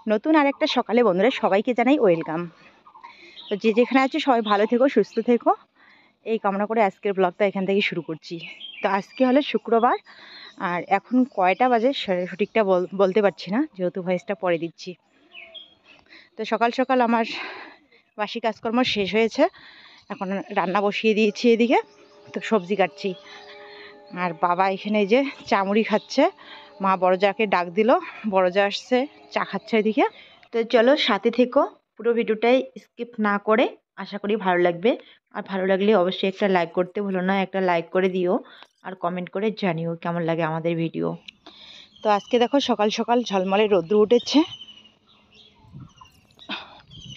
নতুন আরেকটা সকালে বন্ধুরা সবাইকে জানাই ওয়েলকাম। তো যে যেখানে আছে সবাই ভালো থেকো, সুস্থ থেকো, এই কামনা করে আজকের ব্লগটা এখান থেকে শুরু করছি। তো আজকে হলো শুক্রবার, আর এখন কয়টা বাজে সঠিকটা বলতে পারছি না, যেহেতু ভয়েসটা পরে দিচ্ছি। তো সকাল সকাল আমার বাসি কাজকর্ম শেষ হয়েছে, এখন রান্না বসিয়ে দিয়েছি এদিকে। তো সবজি কাটছি, আর বাবা এখানে এই যে চামড়ি খাচ্ছে। মা বড়জাকে ডাক দিল, বড়জা আসছে, চা খাচ্ছে এদিকে। তো চলো সাথে থেকো, পুরো ভিডিওটাই স্কিপ না করে, আশা করি ভালো লাগবে। আর ভালো লাগলে অবশ্যই একটা লাইক করতে ভুলো না, একটা লাইক করে দিও আর কমেন্ট করে জানিও কেমন লাগে আমাদের ভিডিও। তো আজকে দেখো সকাল সকাল ঝলমলে রৌদ্র উঠেছে,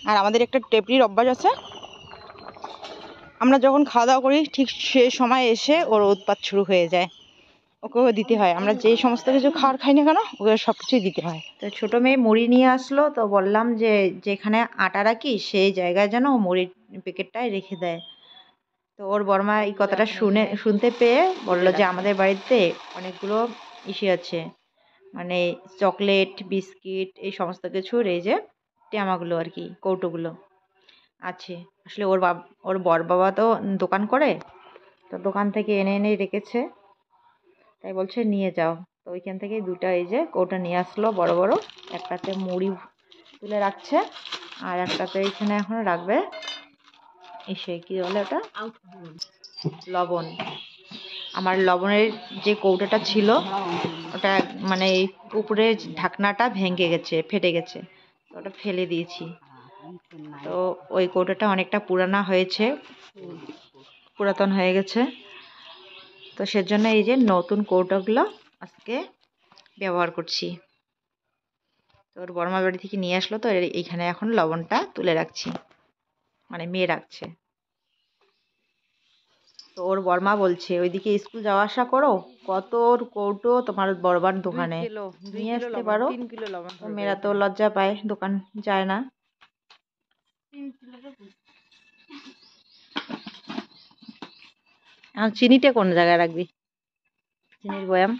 আর আমাদের একটা টেপরির অভ্যাস আছে, আমরা যখন খাওয়া দাওয়া করি ঠিক সেই সময় এসে ওর উৎপাত শুরু হয়ে যায়। ওকেও দিতে হয়, আমরা যে সমস্ত কিছু খাওয়ার খাই না কেন ওকে সব কিছুই দিতে হয়। তো ছোটো মেয়ে মুড়ি নিয়ে আসলো, তো বললাম যে যেখানে আটা রাখি সেই জায়গায় যেন ও মুড়ির প্যাকেটটাই রেখে দেয়। তো ওর বর্মা এই কথাটা শুনতে পেয়ে বললো যে আমাদের বাড়িতে অনেকগুলো ইসে আছে, মানে চকলেট বিস্কিট এই সমস্ত কিছুর এই যে টেমাগুলো আর কি, কৌটোগুলো আছে। আসলে ওর বর বাবা তো দোকান করে, তো দোকান থেকে এনে এনে রেখেছে, তাই বলছে নিয়ে যাও। তো ওইখান থেকে দুটা এই যে কৌটা নিয়ে আসলো বড় বড়, একটাতে মুড়ি তুলে রাখছে আর একটাতে এইখানে এখন রাখবে এসে কি বলে ওটা, লবণ। আমার লবণের যে কৌটাটা ছিল ওটা মানে উপরে ঢাকনাটা ভেঙে গেছে, ফেটে গেছে, তো ওটা ফেলে দিয়েছি। তো ওই কৌটাটা অনেকটা পুরানা হয়েছে, পুরাতন হয়ে গেছে, তো সেজন্য এই যে নতুন কৌটাগুলো আজকে ব্যবহার করছি। তো ওর বড়মা বাড়ি থেকে নিয়ে আসলো, তো এইখানে এখন লবণটা তুলে রাখছি, মানে মেয়ে রাখছে। তো ওর বড়মা বলছে ওইদিকে স্কুল যাওয়া আসা করো, কত ওর কৌটো তোমার বড়বার দোকানে নিয়ে আসতে পারো। তো মেয়েরা তো লজ্জা পায়, দোকান যায় না। আর চিনিটা কোন জায়গায় রাখবি, চিনির বয়াম?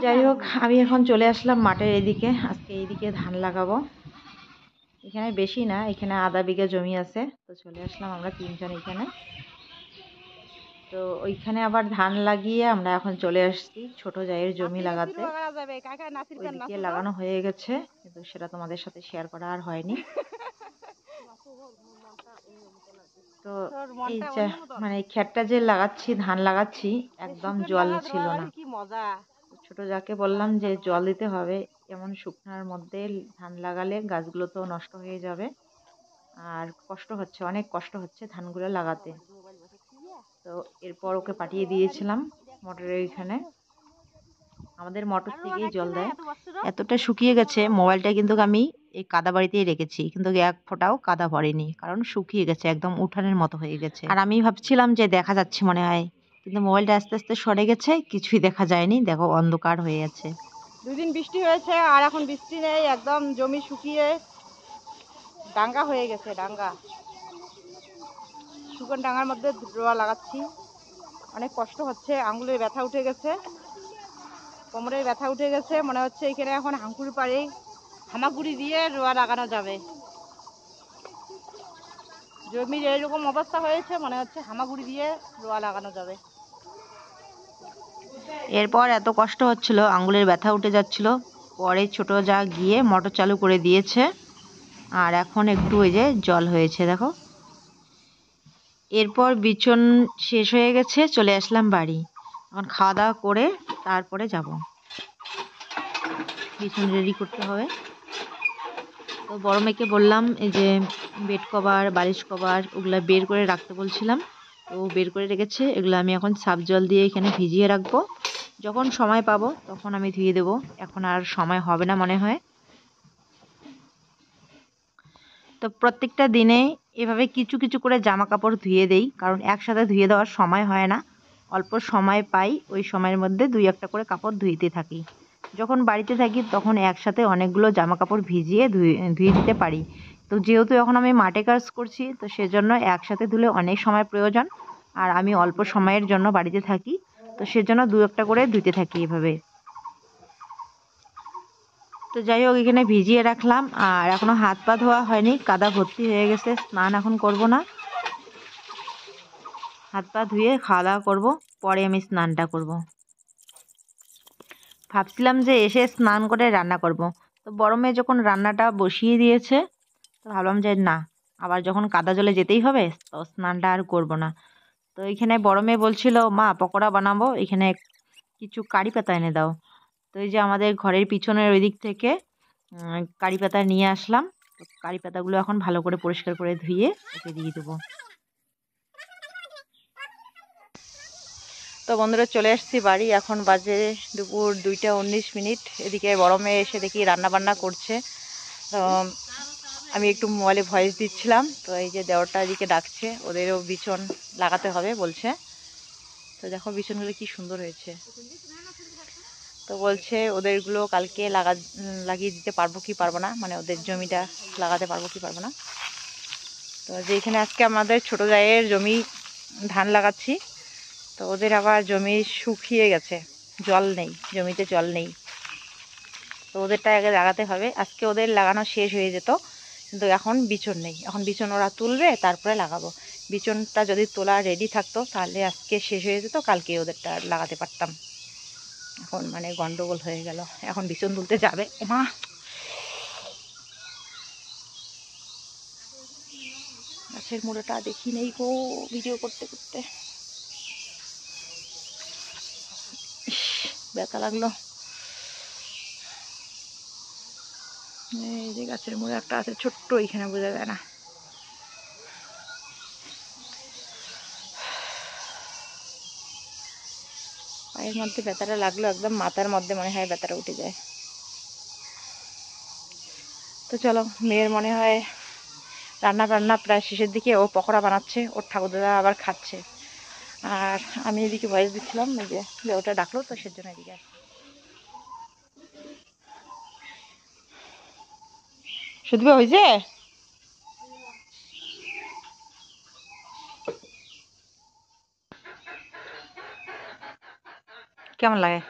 যাই হোক, আমি এখন চলে আসলাম মাঠের এদিকে। আজকে এইদিকে ধান লাগাবো, এখানে বেশি না, এখানে আধা বিঘা জমি আছে। তো চলে আসলাম আমরা তিনজন এখানে। তো ওইখানে আবার ধান লাগিয়ে আমরা এখন চলে আসছি ছোট জায়ের জমি লাগাতে। ওইদিকে লাগানো হয়ে গেছে, কিন্তু সেটা তোমাদের সাথে শেয়ার করা আর হয়নি। তো এই যে মানে ক্ষেতটা যে লাগাচ্ছি, ধান লাগাচ্ছি, একদম জল ছিল না। ছোট যাকে বললাম যে জল দিতে হবে, এমন শুকনার মধ্যে ধান লাগালে গাছগুলো তো নষ্ট হয়ে যাবে, আর কষ্ট হচ্ছে, অনেক কষ্ট হচ্ছে ধানগুলো লাগাতে। তো এরপর ওকে পাঠিয়ে দিয়েছিলাম মোটরের ওইখানে, আমাদের মোটর থেকেই জল দেয়। এতটা শুকিয়ে গেছে, মোবাইলটা কিন্তু আমি এই কাদা বাড়িতেই রেখেছি, কিন্তু এক ফোঁটাও কাদা পড়েনি, কারণ শুকিয়ে গেছে, একদম উঠানের মতো হয়ে গেছে। আর আমি ভাবছিলাম যে দেখা যাচ্ছে মনে হয়, কিন্তু মোবাইলটা আস্তে আস্তে সরে গেছে, কিছুই দেখা যায়নি, দেখো অন্ধকার হয়ে গেছে। দুদিন বৃষ্টি হয়েছে আর এখন বৃষ্টি নেই, একদম জমি শুকিয়ে ডাঙ্গা হয়ে গেছে। ডাঙ্গা, শুকন ডাঙ্গার মধ্যে রোয়া লাগাচ্ছি, অনেক কষ্ট হচ্ছে, আঙুলের ব্যথা উঠে গেছে, কোমরের ব্যথা উঠে গেছে, মনে হচ্ছে এখানে এখন হাঁকুর পাড়ে হামাগুড়ি দিয়ে রোয়া লাগানো যাবে। জমির এইরকম অবস্থা হয়েছে, মনে হচ্ছে হামাগুড়ি দিয়ে রোয়া লাগানো যাবে। এরপর এত কষ্ট হচ্ছিল, আঙুলের ব্যথা উঠে যাচ্ছিল, পরে ছোট যা গিয়ে মোটর চালু করে দিয়েছে, আর এখন একটু ওই যে জল হয়েছে দেখো। এরপর বিচন শেষ হয়ে গেছে, চলে আসলাম বাড়ি। এখন খাওয়া দাওয়া করে তারপরে যাব, বিছন রেডি করতে হবে। তো বড় মেয়েকে বললাম এই যে বেড কভার, বালিশ কভার ওগুলো বের করে রাখতে বলছিলাম, তো বের করে রেখেছে। এগুলো আমি এখন সার্ফ জল দিয়ে এখানে ভিজিয়ে রাখবো, যখন সময় পাবো তখন আমি ধুয়ে দেবো, এখন আর সময় হবে না মনে হয়। তো প্রত্যেকটা দিনে এভাবে কিছু কিছু করে জামা কাপড় ধুয়ে দেই, কারণ একসাথে ধুয়ে দেওয়ার সময় হয় না, অল্প সময় পাই, ওই সময়ের মধ্যে দুই একটা করে কাপড় ধুইতে থাকি। যখন বাড়িতে থাকি তখন একসাথে অনেকগুলো জামা কাপড় ভিজিয়ে ধুয়ে দিতে পারি, তো যেহেতু এখন আমি মাঠে কাজ করছি, তো সেজন্য একসাথে ধুলে অনেক সময় প্রয়োজন, আর আমি অল্প সময়ের জন্য বাড়িতে থাকি, তো সেজন্য দু একটা করে ধুতে থাকি এভাবে। তো যাই হোক, এখানে ভিজিয়ে রাখলাম, আর এখনো হাত পা ধোয়া হয়নি, কাদা ভর্তি হয়ে গেছে। স্নান এখন করব না, হাত পা ধুয়ে খাওয়া দাওয়া করবো, পরে আমি স্নানটা করব। ভাবছিলাম যে এসে স্নান করে রান্না করব, তো বড় মেয়ে যখন রান্নাটা বসিয়ে দিয়েছে, তো ভাবলাম যে না, আবার যখন কাদা জলে যেতেই হবে, তো স্নানটা আর করব না। তো এখানে বড় মেয়ে বলছিল, মা পকোড়া বানাবো, এখানে কিছু কারি পাতা এনে দাও। তো এই যে আমাদের ঘরের পিছনের ওই দিক থেকে কারি পাতা নিয়ে আসলাম। তো কারি পাতাগুলো এখন ভালো করে পরিষ্কার করে ধুয়ে ওকে দিয়ে দেবো। তো বন্ধুরা, চলে এসেছি বাড়ি, এখন বাজে দুপুর 2টা 19 মিনিট। এদিকে বড় মেয়ে এসে দেখি রান্না বান্না করছে। তো আমি একটু মোবাইলে ভয়েস দিচ্ছিলাম, তো এই যে দেওরটা এদিকে ডাকছে, ওদেরও বিছন লাগাতে হবে বলছে। তো দেখো বিছনগুলো কি সুন্দর হয়েছে। তো বলছে ওদেরগুলো কালকে লাগিয়ে দিতে পারবো কি পারবো না, মানে ওদের জমিটা লাগাতে পারবো কি পারবো না। তো যেখানে আজকে আমাদের ছোট জায়ের জমি ধান লাগাচ্ছি, তো ওদের আবার জমি শুকিয়ে গেছে, জল নেই, জমিতে জল নেই। তো ওদেরটা আগে লাগাতে হবে। আজকে ওদের লাগানো শেষ হয়ে যেত, কিন্তু এখন বিচন নেই, এখন বিচন ওরা তুলবে, তারপরে লাগাবো। বিচনটা যদি তোলা রেডি থাকতো তাহলে আজকে শেষ হয়ে যেত, কালকে ওদেরটা লাগাতে পারতাম। এখন মানে গন্ডগোল হয়ে গেল, এখন বিচন তুলতে যাবে। মা, গাছের মুড়োটা দেখি নেই গো ভিডিও করতে করতে, ব্যথা লাগলো। এই যে গাছের মুড়ে একটা আছে ছোট্ট, এখানে বোঝা যায় না। পায়ের মধ্যে ব্যথাটা লাগলো, একদম মাথার মধ্যে মনে হয় ব্যথাটা উঠে যায়। তো চলো, মেয়ের মনে হয় রান্না বান্না প্রায় শেষের দিকে, ও পকোড়া বানাচ্ছে, ওর ঠাকুরদাদা আবার খাচ্ছে, আর আমি এদিকে ভয়েস দিচ্ছিলাম। এই যে ওটা ডাকলো, তো সেজন্য এদিকে শুধু হয়েছে। কেমন লাগে?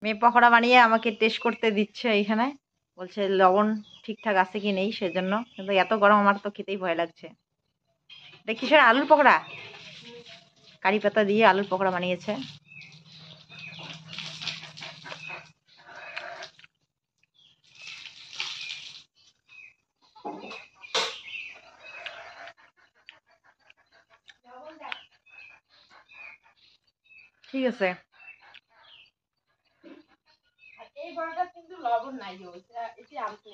মেয়ে পকোড়া বানিয়ে আমাকে টেস্ট করতে দিচ্ছে এইখানে, বলছে লবণ ঠিকঠাক আছে কি নেই, সেজন্য। কিন্তু এত গরম, আমার তো খেতেই ভয় লাগছে। দেখি স্যার, আলুর পকোড়া, কারি পাতা দিয়ে আলুর পকোড়া বানিয়েছে। ঠিক আছে। এই বড়াটা কিন্তু লবণ নাই, এটি আনতে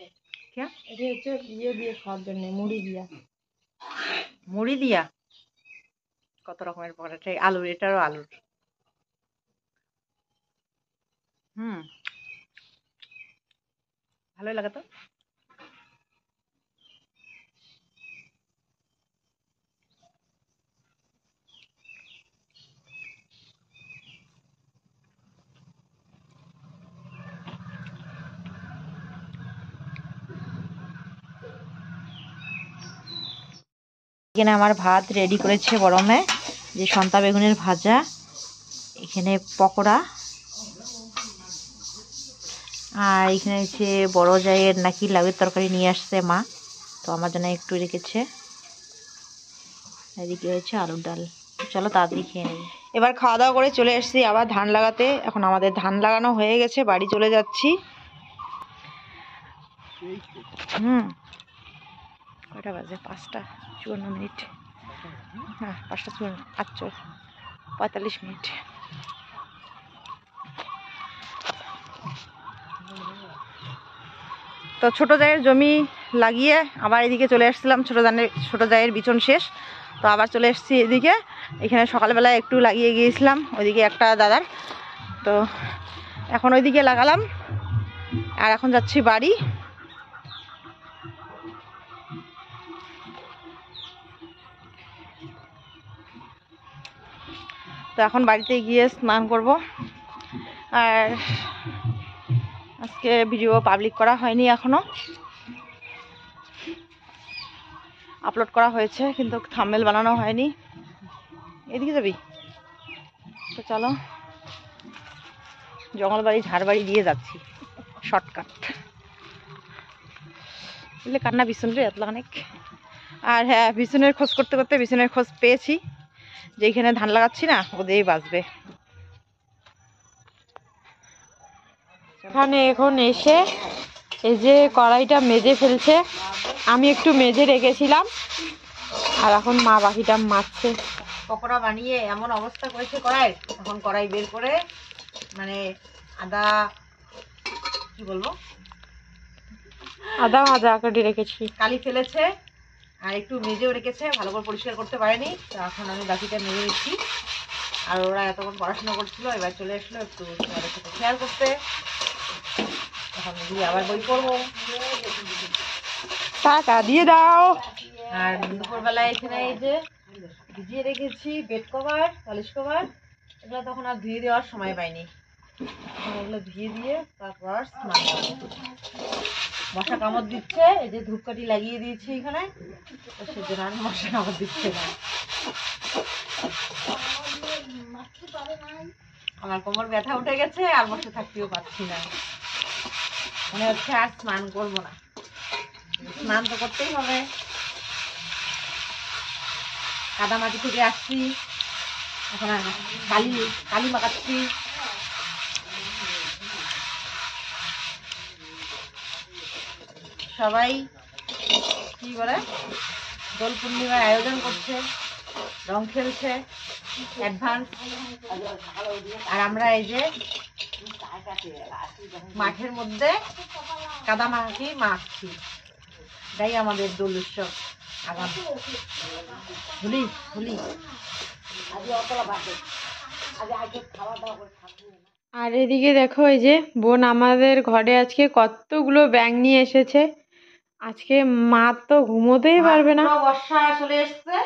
কে এটি হচ্ছে ইয়ে দিয়ে খাওয়ার জন্য, মুড়ি দিয়া। মুড়ি দিয়া কত রকমের পকোড়া, আলুর, এটারও আলুর। হুম, ভালোই লাগে তো। এখানে আমার ভাত রেডি করেছে গরমে, যে সন্তা বেগুনের ভাজা, এখানে পকোড়া, আর এখানে হচ্ছে বড় জায়ের নাকি লাউয়ের তরকারি নিয়ে আসছে মা, তো আমার জন্য একটু রেখেছে। এদিকে হচ্ছে আলুর ডাল। চলো তাড়াতাড়ি খেয়ে নেই। এবার খাওয়া দাওয়া করে চলে এসেছি আবার ধান লাগাতে। এখন আমাদের ধান লাগানো হয়ে গেছে, বাড়ি চলে যাচ্ছি। কয়টা বাজে? 5টা 54 মিনিট। হ্যাঁ, 5টা 45 মিনিট। তো ছোট জায়ের জমি লাগিয়ে আবার এদিকে চলে আসছিলাম। ছোট জায়ের বিচন শেষ, তো আবার চলে এসেছি এদিকে। এখানে সকালবেলায় একটু লাগিয়ে গিয়েছিলাম ওইদিকে একটা দাদার, তো এখন ওইদিকে লাগালাম, আর এখন যাচ্ছি বাড়ি। তো এখন বাড়িতে গিয়ে স্নান করব। আর আজকে ভিডিও পাবলিক করা হয়নি, এখনো আপলোড করা হয়েছে কিন্তু থাম্বনেল বানানো হয়নি। এদিকে যাবি তো চলো, জঙ্গলবাড়ি ঝাড়বাড়ি দিয়ে যাচ্ছি শর্টকাট। বুঝলে কান্না বিছুন রে এত অনেক। আর হ্যাঁ, বিছুনের খোঁজ করতে করতে বিছুনের খোঁজ পেয়েছি, যেখানে ধান লাগাচ্ছি না ওদেরই বাঁচবে। এখানে এখন এসে এই যে কড়াইটা মেজে ফেলছে, আমি একটু মেজে রেখেছিলাম, আর এখন মা বাকিটা মারছে। পকোড়া বানিয়ে এমন অবস্থা করেছে কড়াই, এখন কড়াই বের করে মানে আদা কি বলবো, আদা ভাজা কেটে রেখেছি, কালি ফেলেছে আর একটু মেজেও রেখেছে, ভালো করে পরিষ্কার করতে পারেনি। তো এখন আমি বাকিটা মেজে দিচ্ছি। আর ওরা এতক্ষণ পড়াশোনা করছিল, এবার চলে আসলো একটু তোমাদের সাথে শেয়ার করতে। এখন গিয়ে আবার বই পড়বো। টাকা দিয়ে দাও। আর দুপুরবেলায় এখানে এই যে ভিজিয়ে রেখেছি বেড কভার, পলিশ কভার, এগুলো তখন আর ধুয়ে দেওয়ার সময় পাইনি। এখন এগুলো ধুয়ে দিয়ে তারপর স্নান করবো। মশা কামড় দিচ্ছে, এই যে ধূপকাঠি লাগিয়ে দিয়েছি এখানে, তো সেজন্য আর মশা কামড় দিচ্ছে না। আমার কোমর ব্যথা উঠে গেছে আর বসে থাকতেও পারছি না, মনে হচ্ছে আর স্নান করবো না। স্নান তো করতেই হবে, কাদামাটি থেকে আসছি, এখন কালি কালি মাখাচ্ছি। সবাই কি করে দোল পূর্ণিমার আয়োজন করছে, রং খেলছে অ্যাডভান্স। আর আমরা এই যে মাঠের মধ্যে কাদা মাখছি, এটাই আমাদের দোল উৎসব। আগাম হোলি হোলি। আর এদিকে দেখো, এই যে বোন আমাদের ঘরে আজকে কতগুলো ব্যাঙ নিয়ে এসেছে। আজকে মা তো ঘুমোতেই পারবে না। বর্ষা চলে এসছে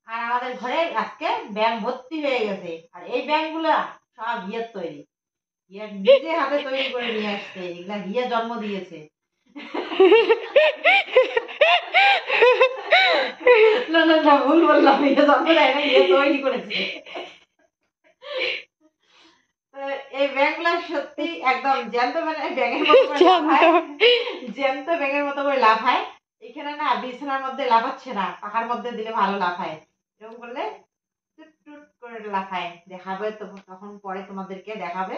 আর আমাদের ঘরে আজকে ব্যাঙ ভর্তি হয়ে গেছে। আর এই ব্যাঙগুলা সব হিয়ের তৈরি, হিয়ের নিজে হাতে তৈরি করে নিয়ে আসছে, এগুলা হিয়ে জন্ম দিয়েছে। না না না, ভুল বললাম, হিয়ে জন্ম দেয় না, হিয়ে তৈরি করেছে। এই ব্যাঙগুলা সত্যি একদম জ্যান্ত ব্যাঙের মতো করে লাফায়, জ্যান্ত ব্যাঙের মতো করে লাফায়। এখানে না বিছানার মধ্যে লাফাচ্ছে না, পাখার মধ্যে দিলে ভালো লাফায়। এরকম করলে টুট টুট করে লাফায়। দেখাবে তো, তখন পরে তোমাদেরকে দেখাবে।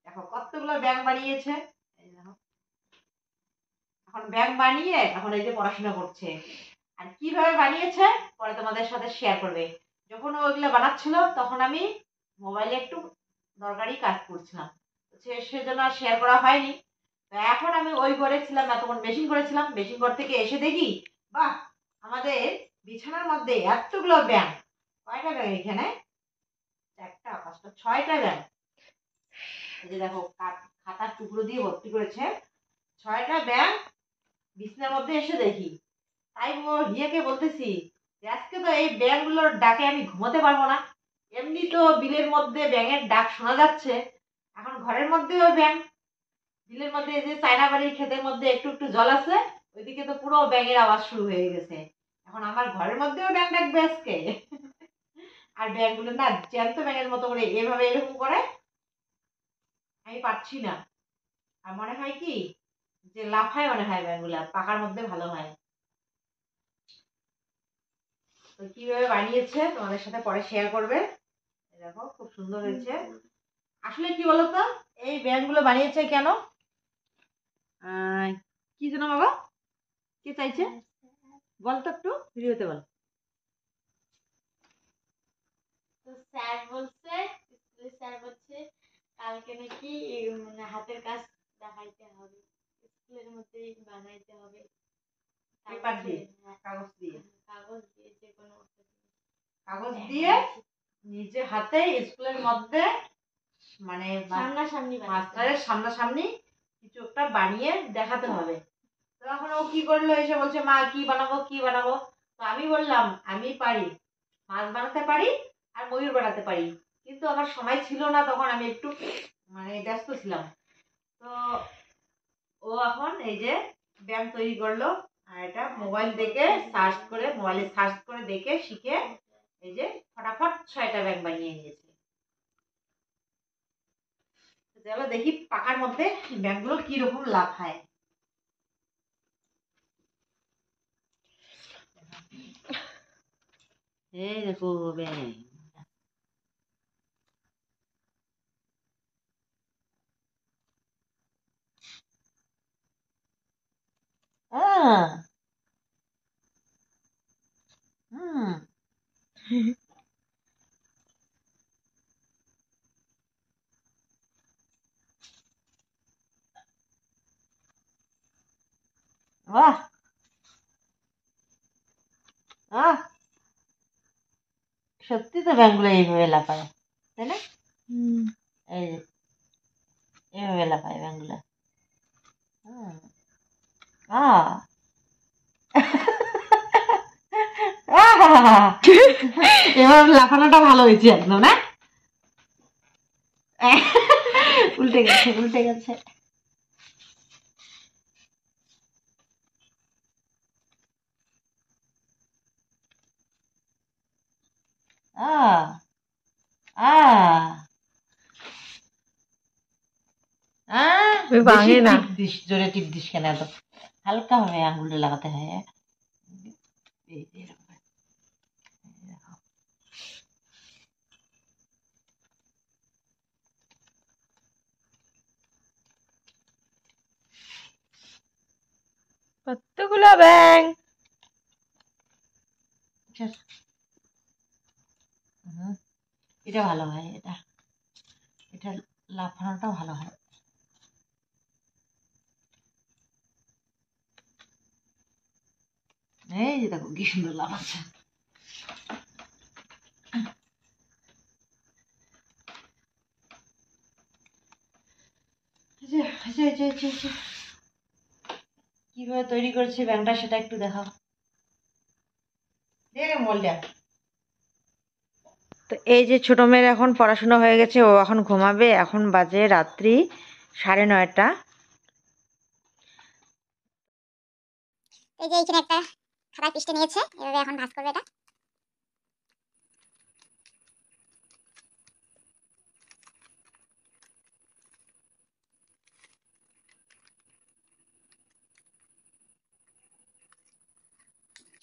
দেখো কতগুলো ব্যাঙ বানিয়েছে। এই দেখো, এখন ব্যাঙ বানিয়ে এখন এই যে পড়াশোনা করছে। আর কিভাবে বানিয়েছে পরে তোমাদের সাথে শেয়ার করবে। যখন ওইগুলো বানাচ্ছিল তখন আমি মোবাইলে একটু দরকারি কাজ করছিলাম, সেজন্য আর শেয়ার করা হয়নি। তো এখন আমি ওই ঘরে ছিলাম, এতক্ষণ মেশিন করেছিলাম, মেশিন ঘর থেকে এসে দেখি বাহ, আমাদের বিছানার মধ্যে এতগুলো ব্যাঙ। কয়টা ব্যাঙ এখানে? 4টা 5টা 6টা ব্যাঙ। এই যে দেখো খাতার টুকরো দিয়ে ভর্তি করেছে 6টা ব্যাঙ বিছানার মধ্যে এসে দেখি। তাই হিয়াকে বলতেছি যে আজকে তো এই ব্যাঙগুলোর ডাকে আমি ঘুমোতে পারবো না। এমনি তো বিলের মধ্যে ব্যাঙের ডাক শোনা যাচ্ছে, এখন ঘরের মধ্যেও ব্যাঙ। বিলের মধ্যে যে চায়না বাড়ির ক্ষেতের মধ্যে একটু একটু জল আছে, ওইদিকে তো পুরো ব্যাঙের আওয়াজ শুরু হয়ে গেছে। এখন আমার ঘরের মধ্যেও ব্যাঙ ডাকবে আজকে। আর ব্যাঙগুলো না জ্যান্ত ব্যাঙের মতো করে এভাবে এরকম করে, আমি পারছি না। আর মনে হয় কি যে লাফায়, মনে হয় ব্যাঙগুলা পাকার মধ্যে ভালো হয়। তো কিভাবে বানিয়েছে তোমাদের সাথে পরে শেয়ার করবে। দেখো খুব সুন্দর হয়েছে। আসলে কি বলতো, এই ব্যাঙগুলো বানিয়েছে কেন, কি জানো বাবা, কে চাইছে বল তো একটু, ভিডিওতে বল। তো স্যার বলছে, স্কুলের স্যার বলছে কালকে নাকি মানে হাতের কাজ দেখাইতে হবে, স্কুলের মধ্যেই বানাইতে হবে। পেপার দিয়ে, কাগজ দিয়ে, কাগজ দিয়ে, যে কোনো কাগজ দিয়ে নিজে হাতে স্কুলের মধ্যে মানে সামনাসামনি মাস্টারের সামনাসামনি কিছু একটা বানিয়ে দেখাতে হবে। তো এখন ও কি করলো, এসে বলছে মা কি বানাবো কি বানাবো। তো আমি বললাম আমি পারি, মাছ বানাতে পারি আর ময়ূর বানাতে পারি, কিন্তু আমার সময় ছিল না, তখন আমি একটু মানে ব্যস্ত ছিলাম। তো ও এখন এই যে ব্যায়াম তৈরি করলো, আর এটা মোবাইল দেখে মোবাইলে সার্চ করে দেখে শিখে এই যে ফটাফট 6টা ব্যায়াম বানিয়ে নিয়েছে। চলো দেখি পাকার মধ্যে ব্যায়ামগুলো কিরকম লাভ হয়। এই দেখো ব্যায়াম। হুম। বাহ, আহ, সত্যি তো ব্যায়ামগুলো এইভাবে লাফায়, তাই না? এই যে এইভাবে লাফায় ব্যায়ামগুলো। হুম। আহ এবার লাফানোটা ভালো হয়েছে একদম, না? উল্টে গেছে, উল্টে গেছে। আহ আহ ভাঙে না। টিপ দিস, জোরে টিপ দিস কেন? এত হালকা ভাবে আঙুলটা লাগাতে হয়। এই যে এরকম। কতগুলো ব্যাং। এটা ভালো হয়, এটা এটা লাফানোটা ভালো হয়। এই যে দেখো কি সুন্দর লাফাচ্ছে। কিভাবে তৈরি করছে ব্যাংকটা সেটা একটু দেখাও। মোবাইলটা। তো এই যে ছোট মেয়ের এখন পড়াশোনা হয়ে গেছে, ও এখন ঘুমাবে। এখন বাজে রাত্রি 9:30। এই যে এখানে একটা খাবার পিষ্টে নিয়েছে, এভাবে এখন ভাঁজ করবে এটা।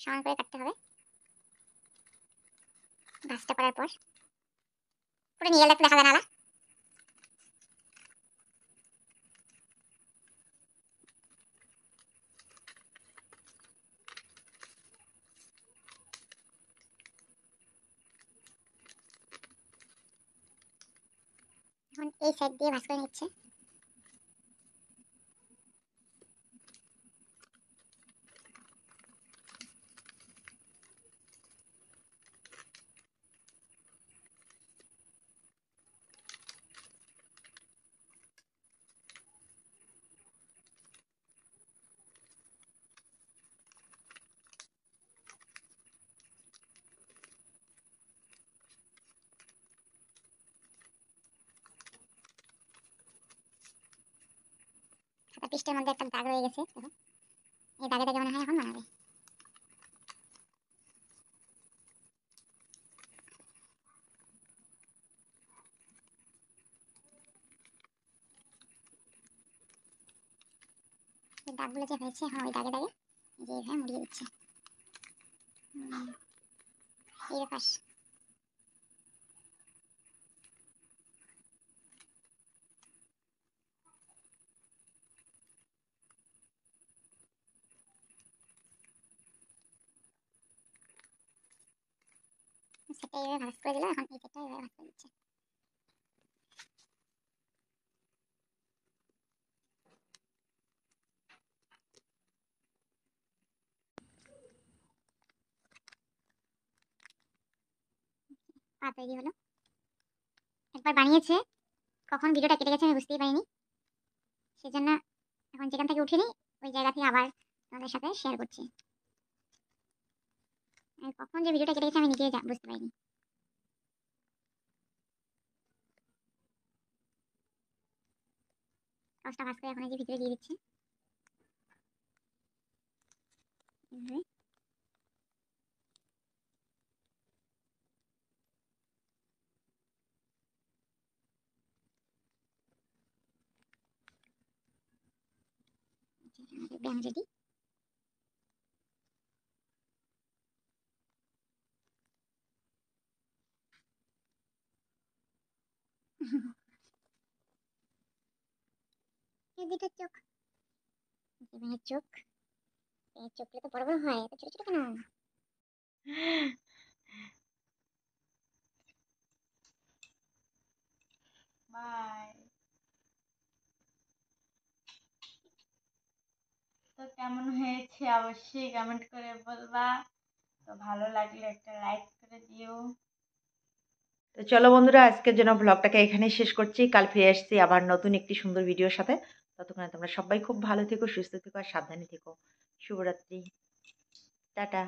সমান করে কাটতে হবে। ভাঁজটা করার পর পুরো নিয়ে গেলে একটু দেখা যায় না। এখন এই সাইড দিয়ে ভাঁজ করে নিচ্ছে। খাবার পিষ্টের মধ্যে একটা দাগ রয়ে গেছে, দেখো। এই দাগে দাগে মনে হয় এখন বানাবে। এই দাগগুলো যে হয়েছে, হ্যাঁ ওই দাগে দাগে এই যে এইভাবে মুড়িয়ে দিচ্ছে। এই ব্যাপার। সেটা এইভাবে ভাঁজ করে দিল, এখন এই সেটটা এইভাবে ভাঁজ করে দিচ্ছে। পা তৈরি হলো। একবার বানিয়েছে, কখন ভিডিওটা কেটে গেছে আমি বুঝতেই পারিনি। সেজন্য এখন যেখান থেকে উঠিনি ওই জায়গা থেকে আবার তোমাদের সাথে শেয়ার করছি। কখন যে ভিডিওটা কেটে গেছে আমি নিজেই বুঝতে পারিনি। কাগজটা ভাঁজ করে এখন এই যে ভিতরে দিয়ে দিচ্ছে এইভাবে। আমাদের ব্যায়াম রেডি। এই দুটো চোখ, ব্যাঙের চোখ, ব্যাঙের চোখগুলো তো বড় বড় হয়, এত ছোট ছোট কেন? বাই। তো কেমন হয়েছে অবশ্যই কমেন্ট করে বলবা। তো ভালো লাগলে একটা লাইক করে দিও। তো চলো বন্ধুরা, আজকের জন্য ব্লগটাকে এখানেই শেষ করছি। কাল ফিরে আসছি আবার নতুন একটি সুন্দর ভিডিওর সাথে। ততক্ষণে তোমরা সবাই খুব ভালো থেকো, সুস্থ থেকো আর সাবধানে থেকো। শুভরাত্রি, টাটা।